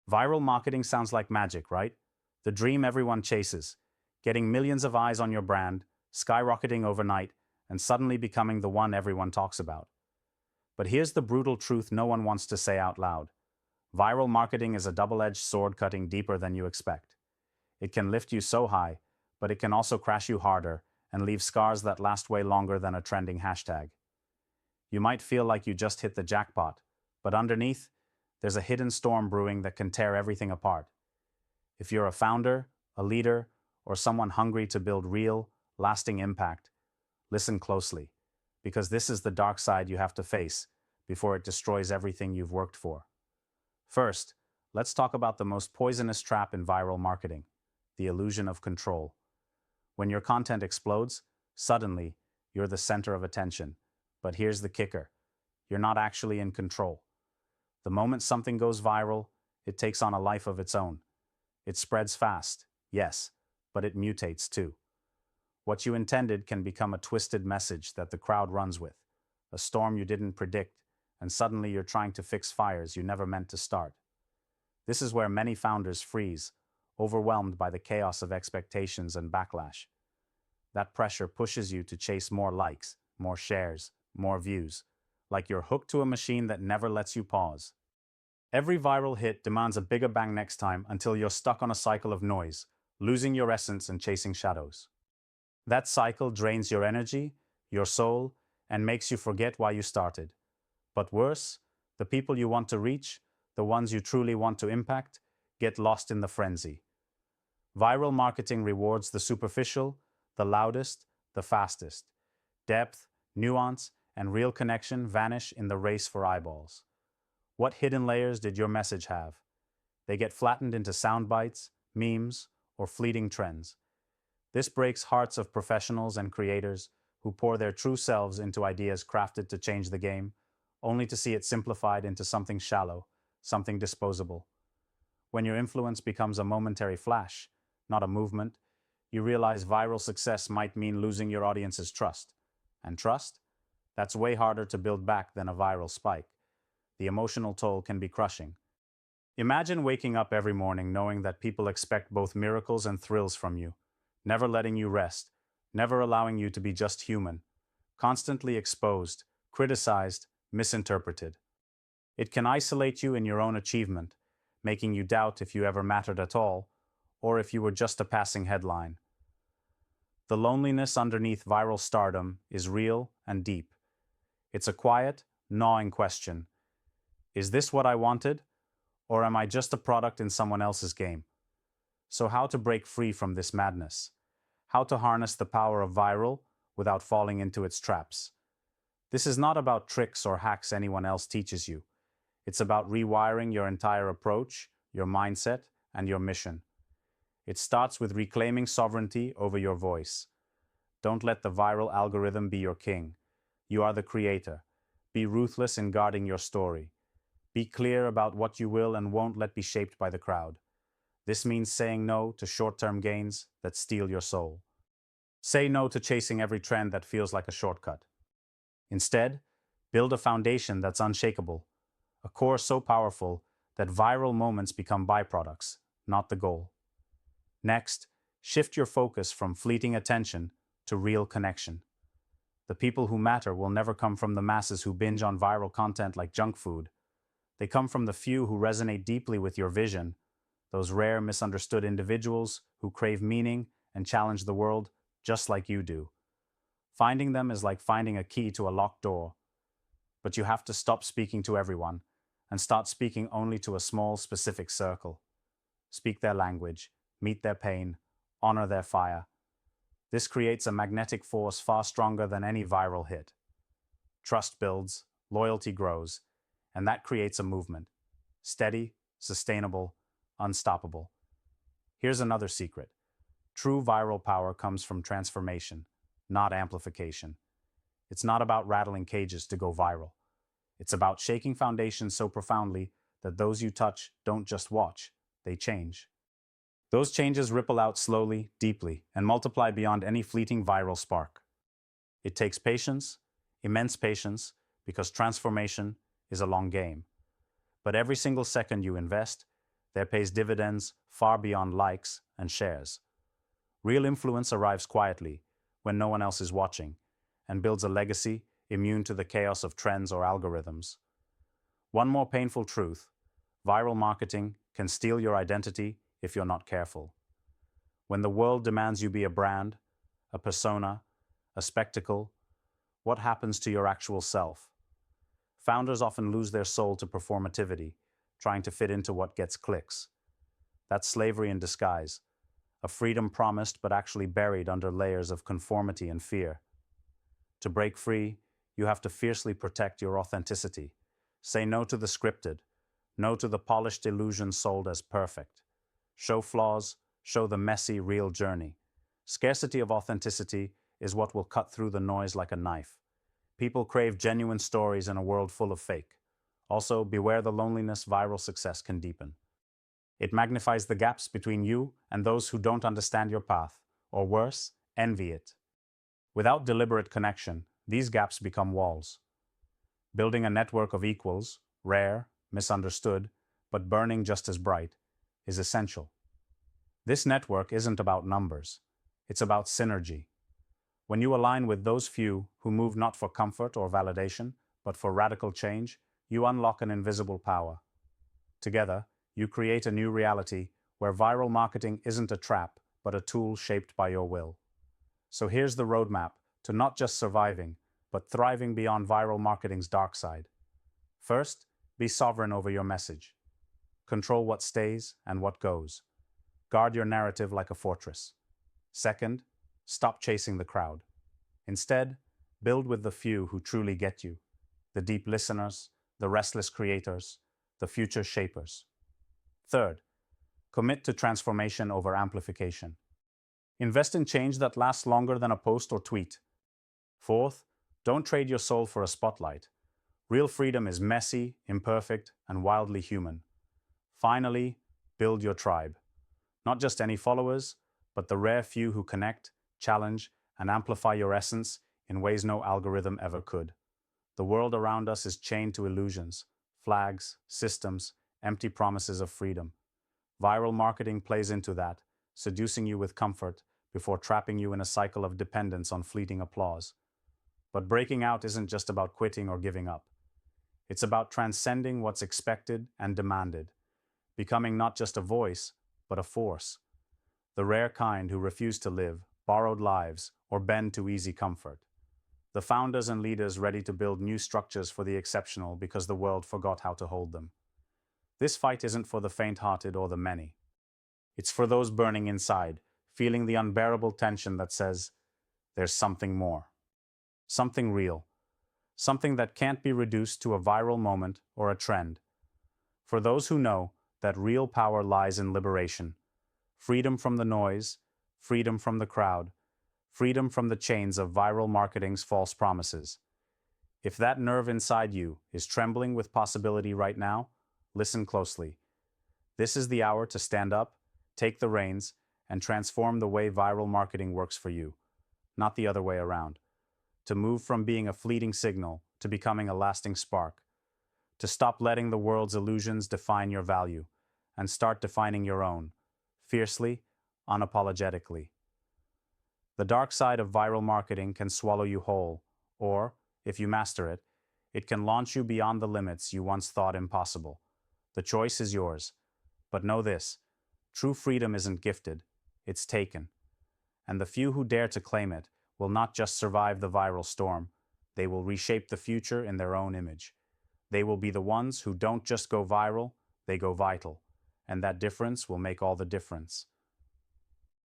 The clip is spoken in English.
Viral marketing sounds like magic, right? The dream everyone chases, getting millions of eyes on your brand, skyrocketing overnight, and suddenly becoming the one everyone talks about. But here's the brutal truth no one wants to say out loud. Viral marketing is a double-edged sword cutting deeper than you expect. It can lift you so high, but it can also crash you harder and leave scars that last way longer than a trending hashtag. You might feel like you just hit the jackpot, but underneath, there's a hidden storm brewing that can tear everything apart. If you're a founder, a leader, or someone hungry to build real, lasting impact, listen closely, because this is the dark side you have to face before it destroys everything you've worked for. First, let's talk about the most poisonous trap in viral marketing, the illusion of control. When your content explodes, suddenly, you're the center of attention. But here's the kicker. You're not actually in control. The moment something goes viral, it takes on a life of its own. It spreads fast, yes, but it mutates too. What you intended can become a twisted message that the crowd runs with, a storm you didn't predict, and suddenly you're trying to fix fires you never meant to start. This is where many founders freeze, overwhelmed by the chaos of expectations and backlash. That pressure pushes you to chase more likes, more shares, more views, like you're hooked to a machine that never lets you pause. Every viral hit demands a bigger bang next time until you're stuck on a cycle of noise, losing your essence and chasing shadows. That cycle drains your energy, your soul, and makes you forget why you started. But worse, the people you want to reach, the ones you truly want to impact, get lost in the frenzy. Viral marketing rewards the superficial, the loudest, the fastest. Depth, nuance, and real connection vanish in the race for eyeballs. What hidden layers did your message have? They get flattened into sound bites, memes, or fleeting trends. This breaks hearts of professionals and creators who pour their true selves into ideas crafted to change the game, only to see it simplified into something shallow, something disposable. When your influence becomes a momentary flash, not a movement, you realize viral success might mean losing your audience's trust. And trust? That's way harder to build back than a viral spike. The emotional toll can be crushing. Imagine waking up every morning knowing that people expect both miracles and thrills from you, never letting you rest, never allowing you to be just human, constantly exposed, criticized, misinterpreted. It can isolate you in your own achievement, making you doubt if you ever mattered at all, or if you were just a passing headline. The loneliness underneath viral stardom is real and deep. It's a quiet, gnawing question. Is this what I wanted? Or am I just a product in someone else's game? So how to break free from this madness? How to harness the power of viral without falling into its traps? This is not about tricks or hacks anyone else teaches you. It's about rewiring your entire approach, your mindset, and your mission. It starts with reclaiming sovereignty over your voice. Don't let the viral algorithm be your king. You are the creator. Be ruthless in guarding your story. Be clear about what you will and won't let be shaped by the crowd. This means saying no to short-term gains that steal your soul. Say no to chasing every trend that feels like a shortcut. Instead, build a foundation that's unshakable, a core so powerful that viral moments become byproducts, not the goal. Next, shift your focus from fleeting attention to real connection. The people who matter will never come from the masses who binge on viral content like junk food. They come from the few who resonate deeply with your vision, those rare misunderstood individuals who crave meaning and challenge the world just like you do. Finding them is like finding a key to a locked door. But you have to stop speaking to everyone and start speaking only to a small, specific circle. Speak their language, meet their pain, honor their fire. This creates a magnetic force far stronger than any viral hit. Trust builds, loyalty grows, and that creates a movement. Steady, sustainable, unstoppable. Here's another secret. True viral power comes from transformation, not amplification. It's not about rattling cages to go viral. It's about shaking foundations so profoundly that those you touch don't just watch, they change. Those changes ripple out slowly, deeply, and multiply beyond any fleeting viral spark. It takes patience, immense patience, because transformation is a long game. But every single second you invest, that pays dividends far beyond likes and shares. Real influence arrives quietly, when no one else is watching, and builds a legacy immune to the chaos of trends or algorithms. One more painful truth: viral marketing can steal your identity if you're not careful. When the world demands you be a brand, a persona, a spectacle, what happens to your actual self? Founders often lose their soul to performativity, trying to fit into what gets clicks. That's slavery in disguise, a freedom promised but actually buried under layers of conformity and fear. To break free, you have to fiercely protect your authenticity. Say no to the scripted, no to the polished illusion sold as perfect. Show flaws, show the messy, real journey. Scarcity of authenticity is what will cut through the noise like a knife. People crave genuine stories in a world full of fake. Also, beware the loneliness viral success can deepen. It magnifies the gaps between you and those who don't understand your path, or worse, envy it. Without deliberate connection, these gaps become walls. Building a network of equals, rare, misunderstood, but burning just as bright, is essential. This network isn't about numbers. It's about synergy. When you align with those few who move not for comfort or validation, but for radical change, you unlock an invisible power. Together, you create a new reality where viral marketing isn't a trap, but a tool shaped by your will. So here's the roadmap to not just surviving, but thriving beyond viral marketing's dark side. First, be sovereign over your message. Control what stays and what goes. Guard your narrative like a fortress. Second, stop chasing the crowd. Instead, build with the few who truly get you: the deep listeners, the restless creators, the future shapers. Third, commit to transformation over amplification. Invest in change that lasts longer than a post or tweet. Fourth, don't trade your soul for a spotlight. Real freedom is messy, imperfect, and wildly human. Finally, build your tribe. Not just any followers, but the rare few who connect, challenge, and amplify your essence in ways no algorithm ever could. The world around us is chained to illusions, flags, systems, empty promises of freedom. Viral marketing plays into that, seducing you with comfort before trapping you in a cycle of dependence on fleeting applause. But breaking out isn't just about quitting or giving up. It's about transcending what's expected and demanded, becoming not just a voice, but a force. The rare kind who refuse to live borrowed lives or bend to easy comfort. The founders and leaders ready to build new structures for the exceptional because the world forgot how to hold them. This fight isn't for the faint-hearted or the many. It's for those burning inside, feeling the unbearable tension that says, there's something more. Something real. Something that can't be reduced to a viral moment or a trend. For those who know that real power lies in liberation, freedom from the noise, freedom from the crowd, freedom from the chains of viral marketing's false promises. If that nerve inside you is trembling with possibility right now, listen closely. This is the hour to stand up, take the reins, and transform the way viral marketing works for you, not the other way around. To move from being a fleeting signal to becoming a lasting spark. To stop letting the world's illusions define your value, and start defining your own, fiercely, unapologetically. The dark side of viral marketing can swallow you whole, or, if you master it, it can launch you beyond the limits you once thought impossible. The choice is yours. But know this: true freedom isn't gifted, it's taken. And the few who dare to claim it will not just survive the viral storm, they will reshape the future in their own image. They will be the ones who don't just go viral, they go vital. And that difference will make all the difference.